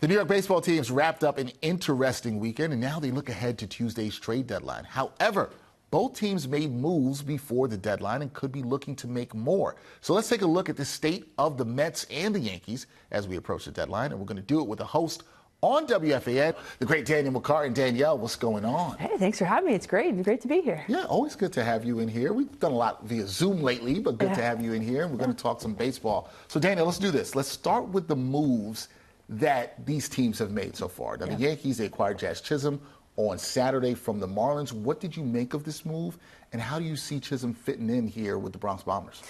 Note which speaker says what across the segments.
Speaker 1: The New York baseball teams wrapped up an interesting weekend, and now they look ahead to Tuesday's trade deadline. However, both teams made moves before the deadline and could be looking to make more. So let's take a look at the state of the Mets and the Yankees as we approach the deadline, and we're going to do it with a host on WFAN, the great Danielle McCartan. Danielle, what's going on?
Speaker 2: Hey, thanks for having me. It's great. It's great to be here.
Speaker 1: Yeah, always good to have you in here. We've done a lot via Zoom lately, but good to have you in here, and we're going to talk some baseball. So, Danielle, let's do this. Let's start with the moves that these teams have made so far. Now, the Yankees, they acquired Jazz Chisholm on Saturday from the Marlins. What did you make of this move, and how do you see Chisholm fitting in here with the Bronx Bombers?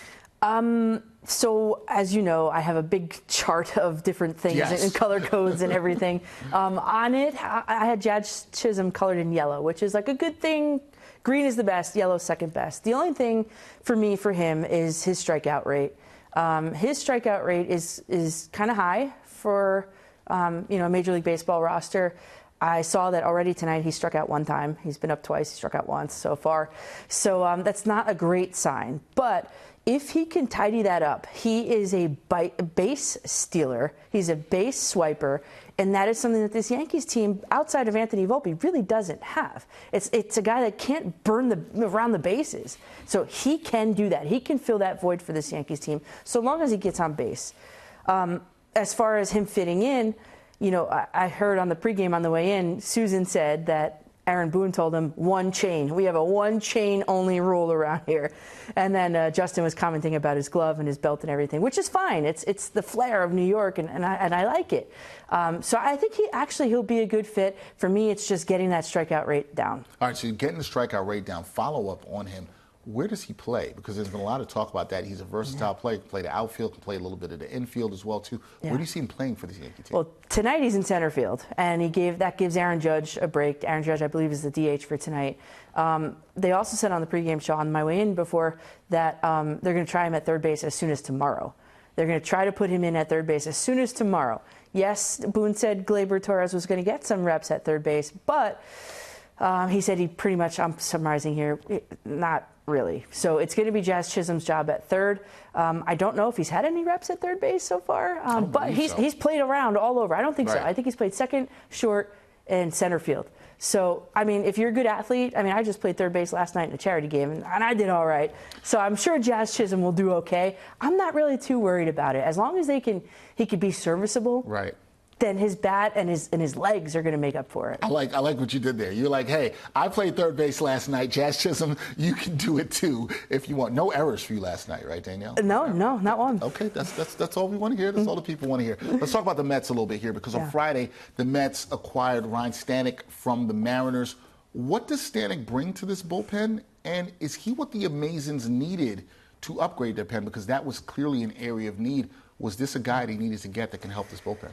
Speaker 2: So, as you know, I have a big chart of different things and color codes and everything. On it, I had Jazz Chisholm colored in yellow, which is like a good thing. Green is the best, yellow second best. The only thing for him is his strikeout rate. His strikeout rate is kind of high for a Major League Baseball roster. I saw that already tonight. He struck out one time. He's been up twice. He struck out once so far. So that's not a great sign. But if he can tidy that up, he is a base stealer. He's a base swiper. And that is something that this Yankees team, outside of Anthony Volpe, really doesn't have. It's a guy that can't burn around the bases. So he can do that. He can fill that void for this Yankees team, so long as he gets on base. As far as him fitting in, I heard on the pregame on the way in, Susan said that Aaron Boone told him one chain. We have a one chain only rule around here. And then Justin was commenting about his glove and his belt and everything, which is fine. It's the flair of New York, and I like it. So I think he'll be a good fit. For me, it's just getting that strikeout rate down. All
Speaker 1: right, so you're getting the strikeout rate down. Follow up on him. Where does he play? Because there's been a lot of talk about that. He's a versatile player. He can play the outfield, can play a little bit of the infield as well, too. Where do you see him playing for this Yankee team?
Speaker 2: Well, tonight he's in center field, and that gives Aaron Judge a break. Aaron Judge, I believe, is the DH for tonight. They also said on the pregame show on my way in before that they're going to try him at third base as soon as tomorrow. They're going to try to put him in at third base as soon as tomorrow. Yes, Boone said Gleyber Torres was going to get some reps at third base, but he said he pretty much, I'm summarizing here, not really. So it's going to be Jazz Chisholm's job at third. I don't know if he's had any reps at third base so far, but he's played around all over. I don't think so. I think he's played second, short, and center field. So, I mean, if you're a good athlete, I just played third base last night in a charity game, and I did all right. So I'm sure Jazz Chisholm will do okay. I'm not really too worried about it. As long as he could be serviceable.
Speaker 1: Right.
Speaker 2: Then his bat and his legs are going to make up for it.
Speaker 1: I like what you did there. You're like, hey, I played third base last night. Jazz Chisholm, you can do it too if you want. No errors for you last night, right, Danielle?
Speaker 2: No, not one.
Speaker 1: Okay, that's all we want to hear. That's all the people want to hear. Let's talk about the Mets a little bit here, because on Friday the Mets acquired Ryan Stanek from the Mariners. What does Stanek bring to this bullpen, and is he what the Amazons needed to upgrade their pen? Because that was clearly an area of need. Was this a guy they needed to get that can help this bullpen?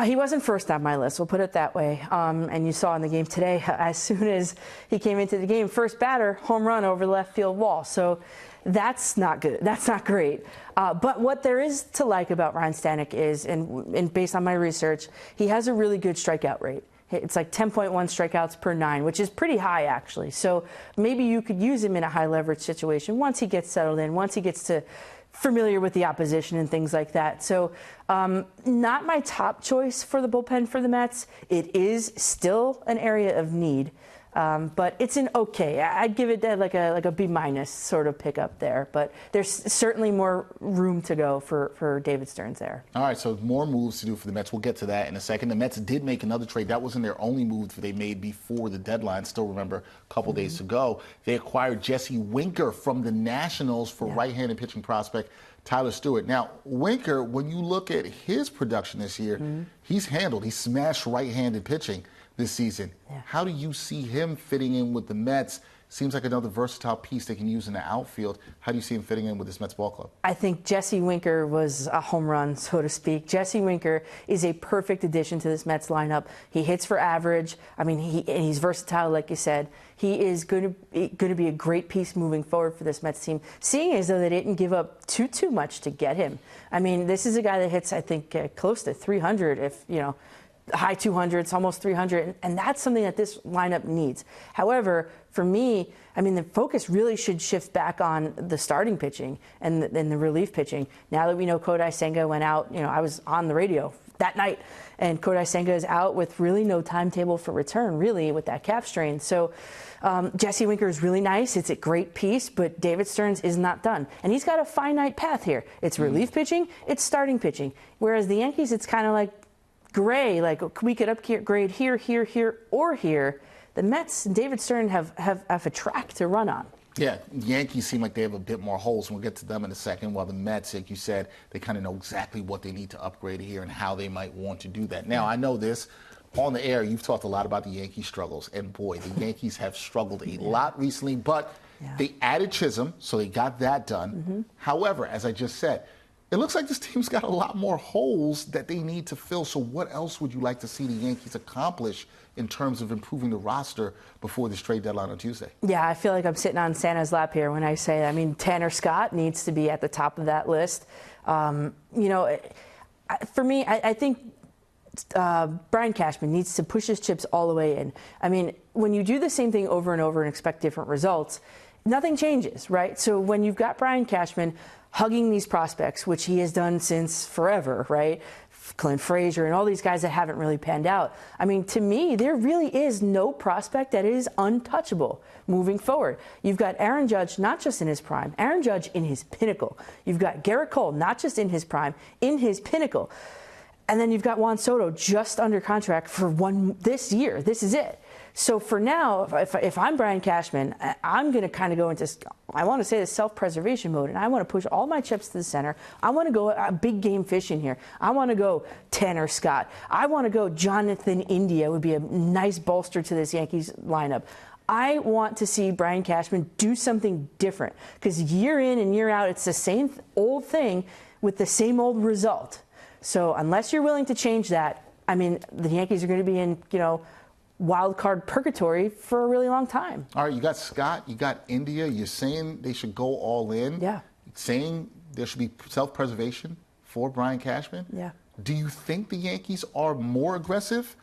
Speaker 2: He wasn't first on my list, we'll put it that way. And you saw in the game today, as soon as he came into the game, first batter, home run over the left field wall. So that's not good. That's not great. But what there is to like about Ryan Stanek is, and based on my research, he has a really good strikeout rate. It's like 10.1 strikeouts per 9, which is pretty high, actually. So maybe you could use him in a high leverage situation once he gets settled in, once he gets to familiar with the opposition and things like that. So not my top choice for the bullpen for the Mets. It is still an area of need, but it's an okay. I'd give it like a B- sort of pickup there, but there's certainly more room to go for David Stearns there.
Speaker 1: All right, so more moves to do for the Mets. We'll get to that in a second. The Mets did make another trade. That wasn't their only move that they made before the deadline. Still remember a couple days ago, they acquired Jesse Winker from the Nationals for right-handed pitching prospect Tyler Stewart. Now, Winker, when you look at his production this year, he's smashed right-handed pitching this season. How do you see him fitting in with the Mets? Seems like another versatile piece they can use in the outfield. How do you see him fitting in with this Mets ball club?
Speaker 2: I think Jesse Winker was a home run, so to speak. Jesse Winker is a perfect addition to this Mets lineup. He hits for average. He's versatile, like you said. He is going to be a great piece moving forward for this Mets team, seeing as though they didn't give up too much to get him. This is a guy that hits, I think, close to 300, high 200s, almost 300, and that's something that this lineup needs. However, for me, the focus really should shift back on the starting pitching and the relief pitching. Now that we know Kodai Senga went out, I was on the radio that night. And Kodai Senga is out with really no timetable for return, really, with that calf strain. So Jesse Winker is really nice. It's a great piece, but David Stearns is not done. And he's got a finite path here. It's relief pitching, it's starting pitching. Whereas the Yankees, it's kind of like gray, like we could upgrade here, here, here, or here. The Mets and David Stearns have a track to run on.
Speaker 1: Yeah, the Yankees seem like they have a bit more holes, and we'll get to them in a second, while the Mets, like you said, they kind of know exactly what they need to upgrade here and how they might want to do that. Now, I know this. On the air, you've talked a lot about the Yankees' struggles, and boy, the Yankees have struggled a lot recently, but they added Chisholm, so they got that done. However, as I just said, it looks like this team's got a lot more holes that they need to fill. So what else would you like to see the Yankees accomplish in terms of improving the roster before this trade deadline on Tuesday? Yeah,
Speaker 2: I feel like I'm sitting on Santa's lap here when I say, I mean, Tanner Scott needs to be at the top of that list. You know, for me, I think Brian Cashman needs to push his chips all the way in. I mean, when you do the same thing over and over and expect different results, nothing changes, right? So when you've got Brian Cashman hugging these prospects, which he has done since forever, right? Clint Frazier and all these guys that haven't really panned out. I mean, to me, there really is no prospect that is untouchable moving forward. You've got Aaron Judge, not just in his prime, Aaron Judge in his pinnacle. You've got Garrett Cole, not just in his prime, in his pinnacle. And then you've got Juan Soto just under contract for this year. This is it. So for now, if I'm Brian Cashman, I'm going to kind of go into, I want to say, the self-preservation mode, and I want to push all my chips to the center. I want to go a big game fishing here. I want to go Tanner Scott. I want to go Jonathan India. Would be a nice bolster to this Yankees lineup. I want to see Brian Cashman do something different, because year in and year out, it's the same old thing with the same old result. So unless you're willing to change that, I mean, the Yankees are going to be in, you know, wild card purgatory for a really long time.
Speaker 1: All right, you got Scott, you got India. You're saying they should go all in.
Speaker 2: Yeah.
Speaker 1: Saying there should be self-preservation for Brian Cashman.
Speaker 2: Yeah.
Speaker 1: Do you think the Yankees are more aggressive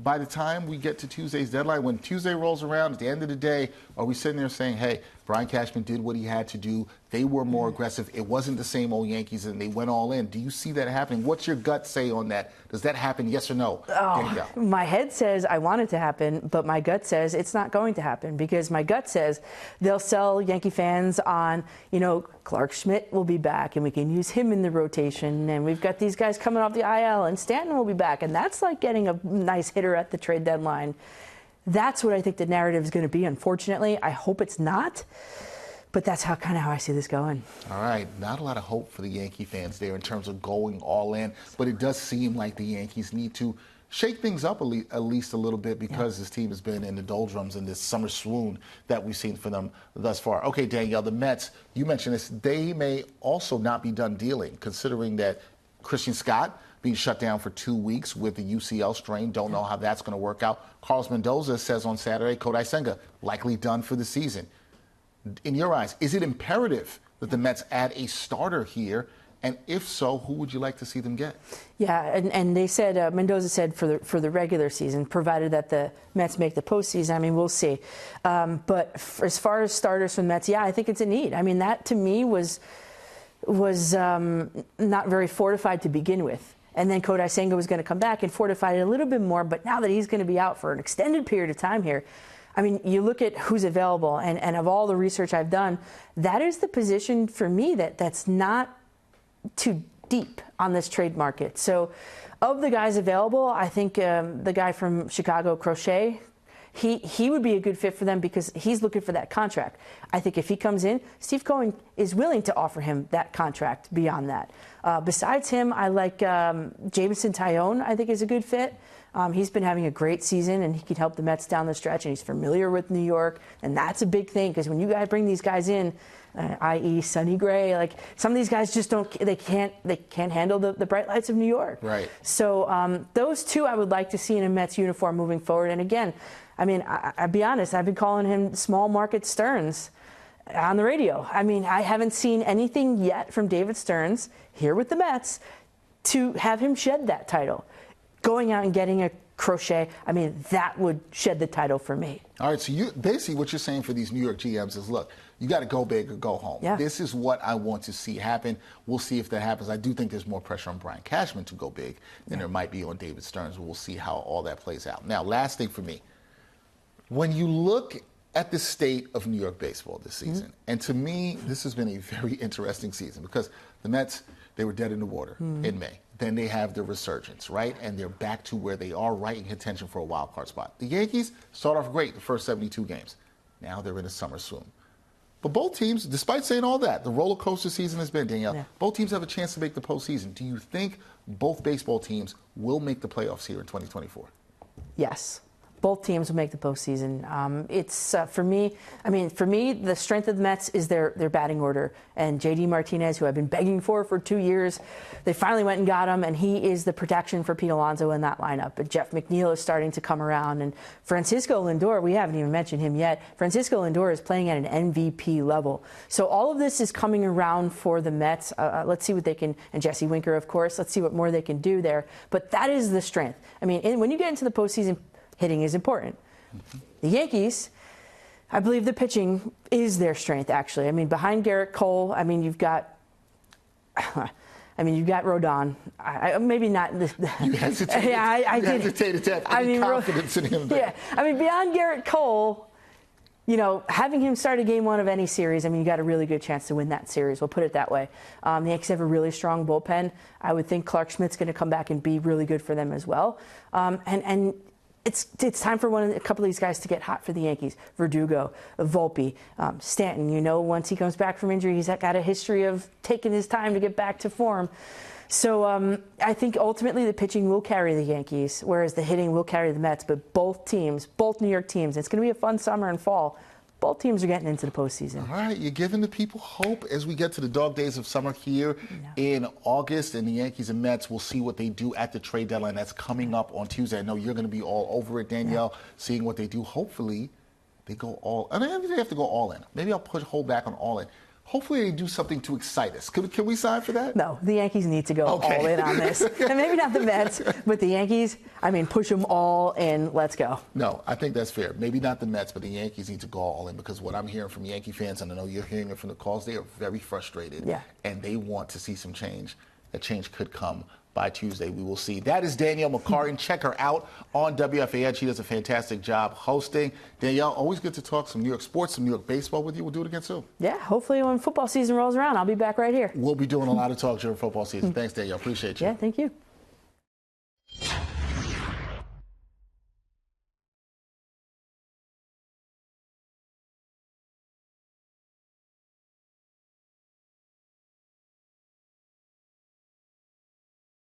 Speaker 1: by the time we get to Tuesday's deadline? When Tuesday rolls around, at the end of the day, are we sitting there saying, hey, Brian Cashman did what he had to do. They were more aggressive. It wasn't the same old Yankees, and they went all in. Do you see that happening? What's your gut say on that? Does that happen, yes or no?
Speaker 2: Oh, my head says I want it to happen, but my gut says it's not going to happen, because my gut says they'll sell Yankee fans on, you know, Clark Schmidt will be back, and we can use him in the rotation, and we've got these guys coming off the IL, and Stanton will be back, and that's like getting a nice hitter at the trade deadline. That's what I think the narrative is going to be, unfortunately. I hope it's not, but that's kind of how I see this going.
Speaker 1: All right, not a lot of hope for the Yankee fans there in terms of going all in, but it does seem like the Yankees need to shake things up at least a little bit, because this team has been in the doldrums in this summer swoon that we've seen from them thus far. Okay, Danielle, the Mets, you mentioned this, they may also not be done dealing, considering that Christian Scott being shut down for 2 weeks with the UCL strain. Don't know how that's going to work out. Carlos Mendoza says on Saturday, Kodai Senga likely done for the season. In your eyes, is it imperative that the Mets add a starter here? And if so, who would you like to see them get?
Speaker 2: Yeah, and they said, Mendoza said for the regular season, provided that the Mets make the postseason. I mean, we'll see. But as far as starters for the Mets, yeah, I think it's a need. I mean, that to me was not very fortified to begin with. And then Kodai Senga was going to come back and fortify it a little bit more. But now that he's going to be out for an extended period of time here, I mean, you look at who's available, and of all the research I've done, that is the position for me that's not too deep on this trade market. So of the guys available, I think the guy from Chicago, Crochet, he would be a good fit for them, because he's looking for that contract. I think if he comes in, Steve Cohen is willing to offer him that contract beyond that. Besides him, I like Jameson Taillon, I think is a good fit. He's been having a great season, and he could help the Mets down the stretch, and he's familiar with New York, and that's a big thing, because when you guys bring these guys in, i.e. Sonny Gray, like some of these guys just they can't handle the bright lights of New York.
Speaker 1: Right.
Speaker 2: So those two I would like to see in a Mets uniform moving forward. And again, I mean, I'll be honest, I've been calling him small market Stearns on the radio. I mean, I haven't seen anything yet from David Stearns here with the Mets to have him shed that title. going out and getting a Crochet, I mean, that would shed the title for me.
Speaker 1: All right, so basically what you're saying for these New York GMs is, look, you got to go big or go home.
Speaker 2: Yeah.
Speaker 1: This is what I want to see happen. We'll see if that happens. I do think there's more pressure on Brian Cashman to go big than there might be on David Stearns. We'll see how all that plays out. Now, last thing for me. When you look at the state of New York baseball this season, and to me, this has been a very interesting season because the Mets, they were dead in the water in May. Then they have the resurgence, right? And they're back to where they are, right in contention for a wild card spot. The Yankees start off great the first 72 games. Now they're in a summer swoon. But both teams, despite saying all that, the roller coaster season has been, Danielle, both teams have a chance to make the postseason. Do you think both baseball teams will make the playoffs here in 2024?
Speaker 2: Yes. Both teams will make the postseason. It's for me. I mean, for me, the strength of the Mets is their batting order. And J.D. Martinez, who I've been begging for 2 years, they finally went and got him, and he is the protection for Pete Alonso in that lineup. But Jeff McNeil is starting to come around, and Francisco Lindor, we haven't even mentioned him yet. Francisco Lindor is playing at an MVP level. So all of this is coming around for the Mets. Let's see what they can, and Jesse Winker, of course. Let's see what more they can do there. But that is the strength. I mean, when you get into the postseason, hitting is important. The Yankees, I believe the pitching is their strength, actually. I mean, behind Garrett Cole, I mean, you've got Rodon. Maybe not.
Speaker 1: You hesitated.
Speaker 2: Yeah, I did.
Speaker 1: Hesitated to have any confidence in him there.
Speaker 2: Yeah, I mean, beyond Garrett Cole, you know, having him start a game one of any series, I mean, you got a really good chance to win that series. We'll put it that way. The Yankees have a really strong bullpen. I would think Clark Schmidt's going to come back and be really good for them as well. And it's time for a couple of these guys to get hot for the Yankees. Verdugo, Volpe, Stanton. You know, once he comes back from injury, he's got a history of taking his time to get back to form. So I think ultimately the pitching will carry the Yankees, whereas the hitting will carry the Mets. But both teams, both New York teams, it's going to be a fun summer and fall. Both teams are getting into the postseason.
Speaker 1: All right, you're giving the people hope as we get to the dog days of summer here in August. And the Yankees and Mets, will see what they do at the trade deadline. That's coming up on Tuesday. I know you're going to be all over it, Danielle, seeing what they do. Hopefully, they go all in. I don't think they have to go all in. Maybe I'll hold back on all in. Hopefully, they do something to excite us. Can we sign for that?
Speaker 2: No, the Yankees need to go all in on this. And maybe not the Mets, but the Yankees, I mean, push them all in. Let's go.
Speaker 1: No, I think that's fair. Maybe not the Mets, but the Yankees need to go all in, because what I'm hearing from Yankee fans, and I know you're hearing it from the calls, they are very frustrated.
Speaker 2: Yeah.
Speaker 1: And they want to see some change. That change could come by Tuesday. We will see. That is Danielle McCartan. Check her out on WFAN. She does a fantastic job hosting. Danielle, always good to talk some New York sports, some New York baseball with you. We'll do it again soon.
Speaker 2: Yeah, hopefully when football season rolls around, I'll be back right here.
Speaker 1: We'll be doing a lot of talk during football season. Thanks, Danielle. Appreciate you.
Speaker 2: Yeah, thank you.